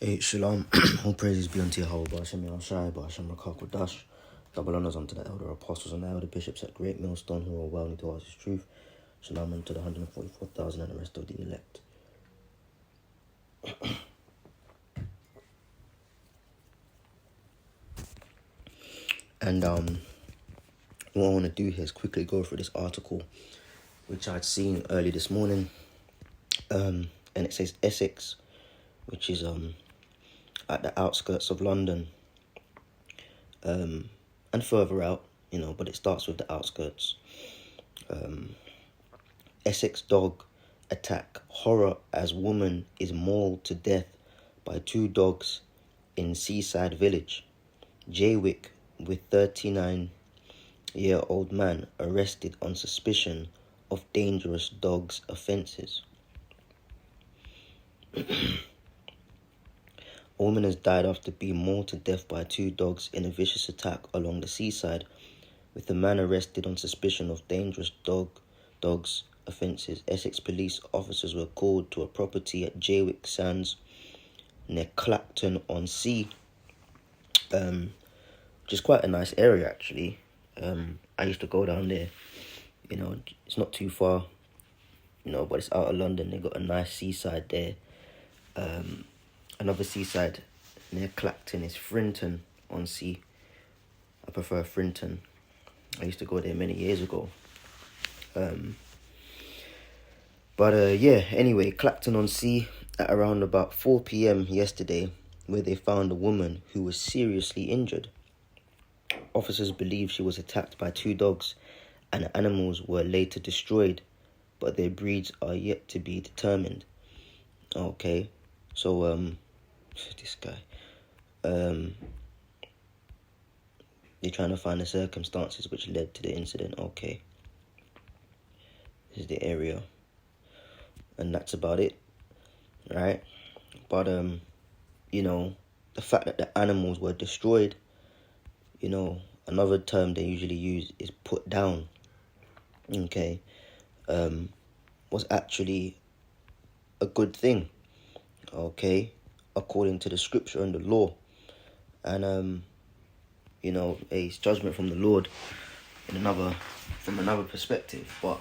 Hey, Shalom. All praises be unto Yahweh, Ba'ashem Yahushai, Ba'ashem Rakak Dash. Double honors unto the elder apostles and the elder bishops at Great Millstone who are well into His truth. Shalom unto the 144,000 and the rest of the elect. And what I want to do here is quickly go through this article, which I'd seen early this morning. And it says Essex, which is at the outskirts of London, and further out, but it starts with the outskirts. Essex dog attack. Horror as woman is mauled to death by two dogs in seaside village. Jaywick with 39-year-old man arrested on suspicion of dangerous dogs offences. A woman has died after being mauled to death by two dogs in a vicious attack along the seaside, with the man arrested on suspicion of dangerous dogs offences. Essex police officers were called to a property at Jaywick Sands near Clacton-on-Sea, which is quite a nice area actually. I used to go down there. It's not too far, but it's out of London. They got a nice seaside there. Another seaside near Clacton is Frinton-on-Sea. I prefer Frinton. I used to go there many years ago. Anyway, Clacton-on-Sea at around about 4 p.m. yesterday, where they found a woman who was seriously injured. Officers believe she was attacked by two dogs, and the animals were later destroyed, but their breeds are yet to be determined. Okay, so this guy, they're trying to find the circumstances which led to the incident. Okay, this is the area, and that's about it, right? But the fact that the animals were destroyed, another term they usually use is put down, okay, was actually a good thing, okay, according to the scripture and the law. And it's judgment from the Lord from another perspective, but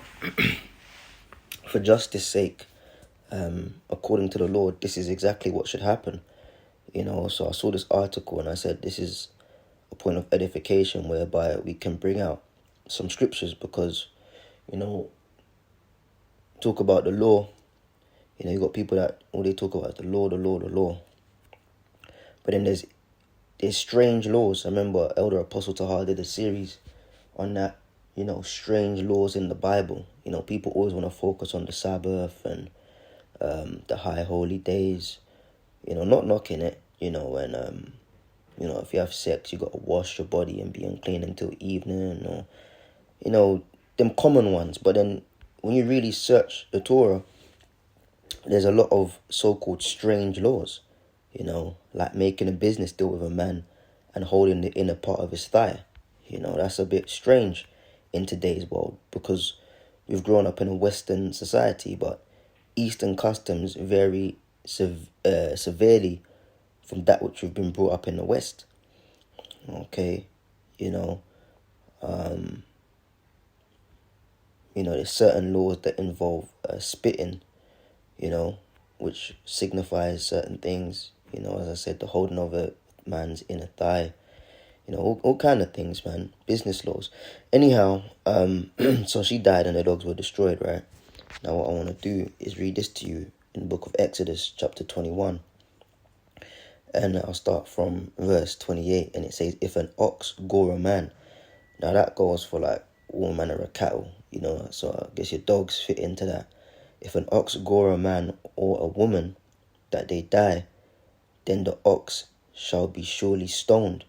for justice sake, according to the Lord, this is exactly what should happen. So I saw this article and I said this is a point of edification whereby we can bring out some scriptures, because talk about the law. You got people that all they talk about is the law. But then there's strange laws. I remember Elder Apostle Tahar did a series on that, strange laws in the Bible. People always want to focus on the Sabbath and the high holy days, not knocking it, and if you have sex, you got to wash your body and be unclean until evening, or, them common ones. But then when you really search the Torah, there's a lot of so-called strange laws, like making a business deal with a man and holding the inner part of his thigh. That's a bit strange in today's world, because we've grown up in a Western society, but Eastern customs vary severely from that which we've been brought up in the West. Okay, there's certain laws that involve spitting, which signifies certain things. As I said, the holding of a man's inner thigh, all kind of things, man. Business laws. Anyhow, so she died and the dogs were destroyed, right? Now what I want to do is read this to you in the book of Exodus, chapter 21. And I'll start from verse 28, and it says, if an ox gore a man. Now that goes for like all manner of cattle, so I guess your dogs fit into that. If an ox gore a man or a woman, that they die, then the ox shall be surely stoned,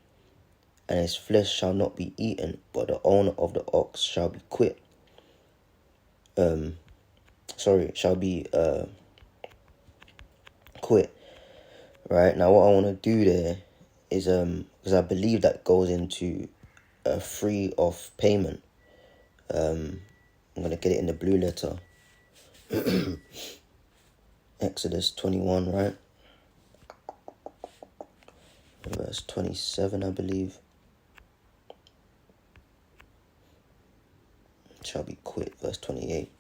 and his flesh shall not be eaten, but the owner of the ox shall be quit. Quit. Right, now what I want to do there is, because I believe that goes into a free of payment. I'm going to get it in the blue letter. Exodus 21, right? verse 27, I believe. Shall be quit, verse 28.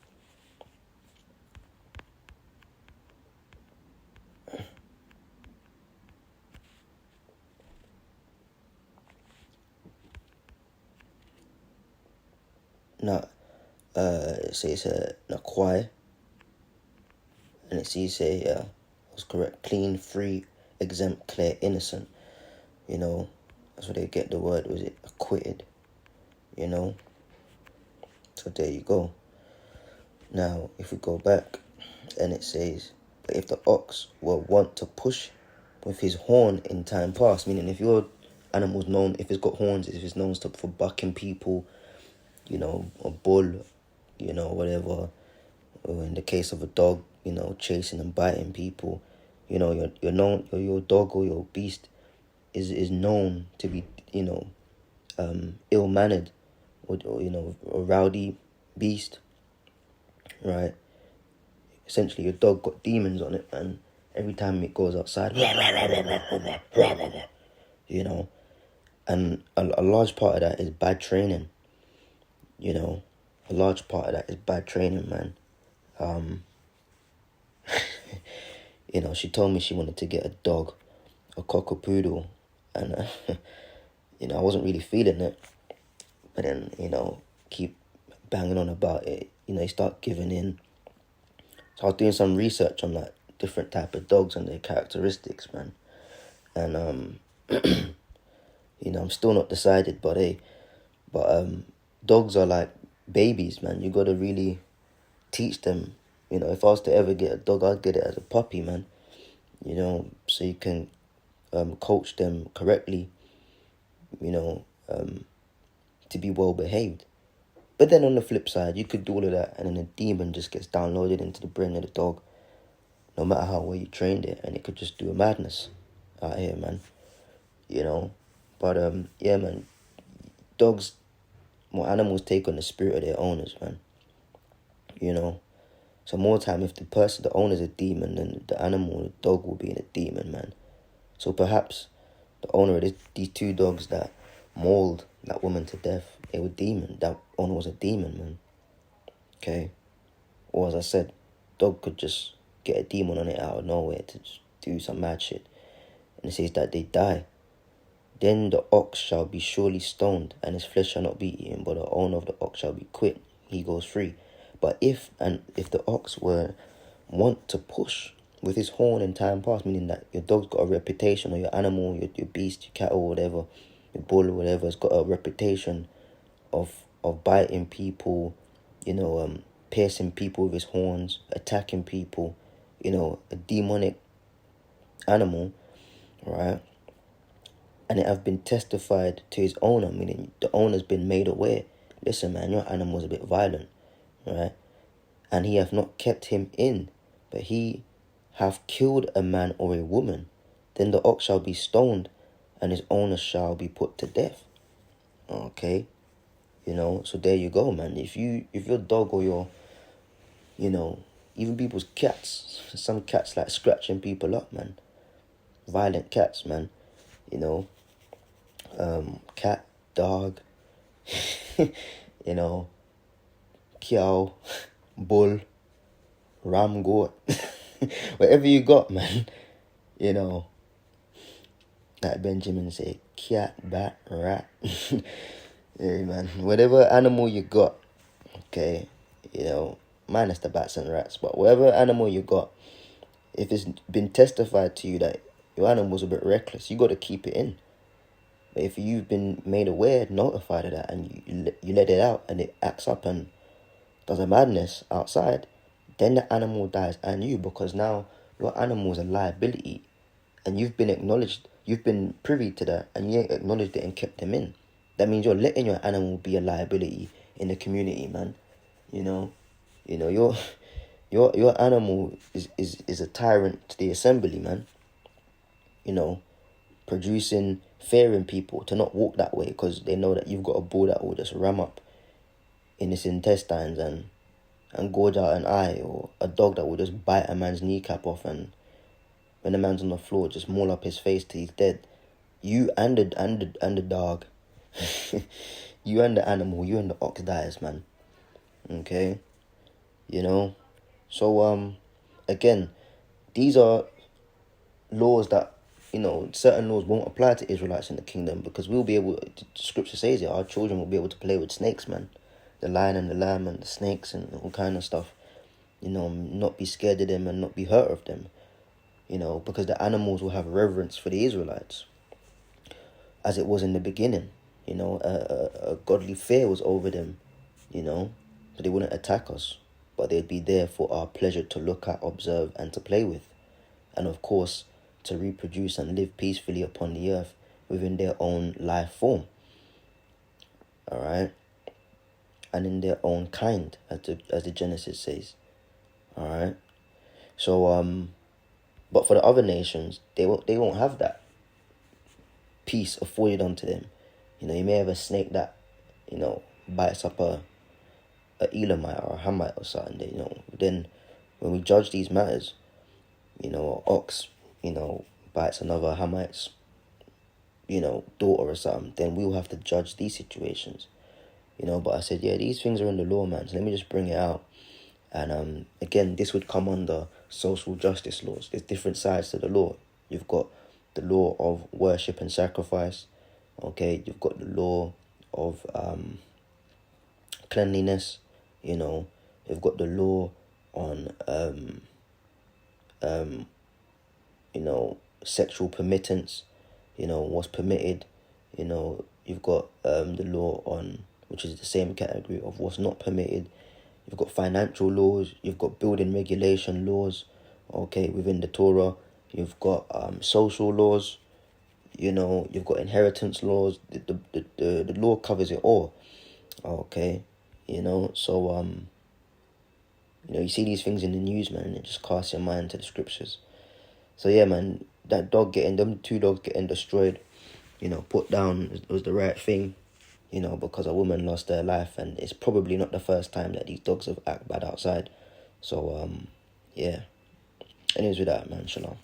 Now, it says Nakwai, and it says I was correct, clean, free, exempt, clear, innocent. You know, that's where they get the word, was it acquitted? You know, so there you go. Now, if we go back, and it says, but if the ox were wont to push with his horn in time past, meaning if your animal's known, if it's got horns, if it's known for bucking people, you know, a bull, you know, whatever, or in the case of a dog, you know, chasing and biting people, you know, you're known, your dog or your beast is known to be, you know, ill-mannered, or you know, a rowdy beast, right? Essentially, your dog got demons on it, and every time it goes outside, you know, and a large part of that is bad training, you know, a large part of that is bad training, man. You know, she told me she wanted to get a dog, a cockapoodle, and you know, I wasn't really feeling it, but then, you know, keep banging on about it, you know, you start giving in. So I was doing some research on like different type of dogs and their characteristics, man, and you know, I'm still not decided, but dogs are like babies, man. You gotta really teach them. You know, if I was to ever get a dog, I'd get it as a puppy, man. You know, so you can coach them correctly, you know, to be well behaved. But then on the flip side, you could do all of that, and then a demon just gets downloaded into the brain of the dog, no matter how well you trained it, and it could just do a madness out here, man. You know, but yeah, man, dogs, more animals take on the spirit of their owners, man. You know, so more time if the owner's a demon, then the animal, the dog, will be in a demon, man. So perhaps the owner of these two dogs that mauled that woman to death, they were demon. That owner was a demon, man. Okay, or as I said, dog could just get a demon on it out of nowhere to just do some mad shit, and it says that they die. Then the ox shall be surely stoned, and his flesh shall not be eaten, but the owner of the ox shall be quit. He goes free. But if the ox were wont to push with his horn in time past, meaning that your dog's got a reputation, or your animal, your beast, your cattle, whatever, your bull or whatever, has got a reputation of biting people, you know, piercing people with his horns, attacking people, you know, a demonic animal, right? And it have been testified to his owner, meaning the owner's been made aware. Listen, man, your animal's a bit violent, right? And he hath not kept him in, but he hath killed a man or a woman. Then the ox shall be stoned, and his owner shall be put to death. Okay, you know. So there you go, man. If your dog or your, you know, even people's cats, some cats like scratching people up, man. Violent cats, man. You know, cat, dog, you know, cow, bull, ram, goat, whatever you got, man. You know, like Benjamin said, cat, bat, rat. Yeah, man. Whatever animal you got, okay, you know, minus the bats and rats, but whatever animal you got, if it's been testified to you that your animal's a bit reckless, you got to keep it in. But if you've been made aware, notified of that, and you let it out, and it acts up and does a madness outside, then the animal dies, and you, because now your animal is a liability, and you've been acknowledged, you've been privy to that, and you ain't acknowledged it and kept them in. That means you're letting your animal be a liability in the community, man. You know, your animal is a tyrant to the assembly, man. You know, producing fear in people to not walk that way because they know that you've got a bull that will just ram up in its intestines and gorge out an eye, or a dog that will just bite a man's kneecap off, and when the man's on the floor, just maul up his face till he's dead. you and the dog, you and the animal, you and the ox dies, man. Okay, so again, these are laws that, certain laws won't apply to Israelites in the kingdom, because we'll be able, scripture says it, our children will be able to play with snakes, man. The lion and the lamb and the snakes and all kind of stuff. Not be scared of them and not be hurt of them. Because the animals will have reverence for the Israelites, as it was in the beginning. A godly fear was over them, so they wouldn't attack us, but they'd be there for our pleasure to look at, observe, and to play with. And of course, to reproduce and live peacefully upon the earth within their own life form. All right? And in their own kind, as the Genesis says. All right? So, but for the other nations, they won't have that peace afforded unto them. You may have a snake that, bites up a Elamite or a Hamite or something. Then when we judge these matters, an ox, bites another Hamite's, daughter or something, then we'll have to judge these situations. But I said, yeah, these things are in the law, man. So let me just bring it out. And again, this would come under social justice laws. There's different sides to the law. You've got the law of worship and sacrifice. Okay, you've got the law of cleanliness. You've got the law on sexual permittance. What's permitted. You've got the law on, which is the same category of what's not permitted. You've got financial laws. You've got building regulation laws. Okay, within the Torah. You've got social laws. You've got inheritance laws. The law covers it all. Okay, so you see these things in the news, man, and it just casts your mind to the scriptures. So yeah, man, them two dogs getting destroyed, put down was the right thing, because a woman lost her life, and it's probably not the first time that these dogs have acted bad outside. So yeah. Anyways with that, man, shalom.